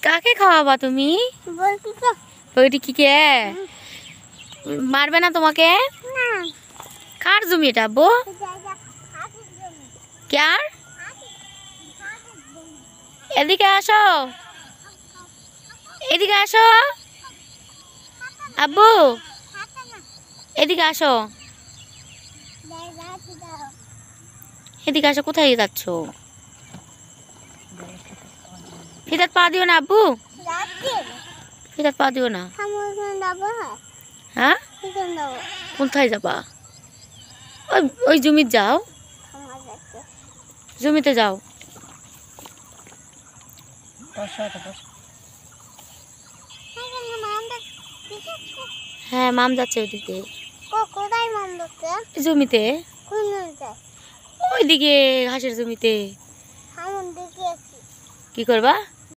কাকে খাওয়াবা তুমি? কি কে মারবে না তোমাকে? কার জমি এটা আব্বু? কার? এদিকে আসো, এদিকে আসো আব্বু, এদিকে আসো, এদিকে আসো। কোথায় যাচ্ছ? ফিতাত পা দিও না আব্বু, ফিতাত পা দিও না। হ্যাঁ, কোথায় যাবা? ওই ওই জমিতে যাও, জমিতে যাও। হ্যাঁ, মাম যাচ্ছে ওইদিকে। জমিতে, ওইদিকে ঘাসের জমিতে। কি করবা?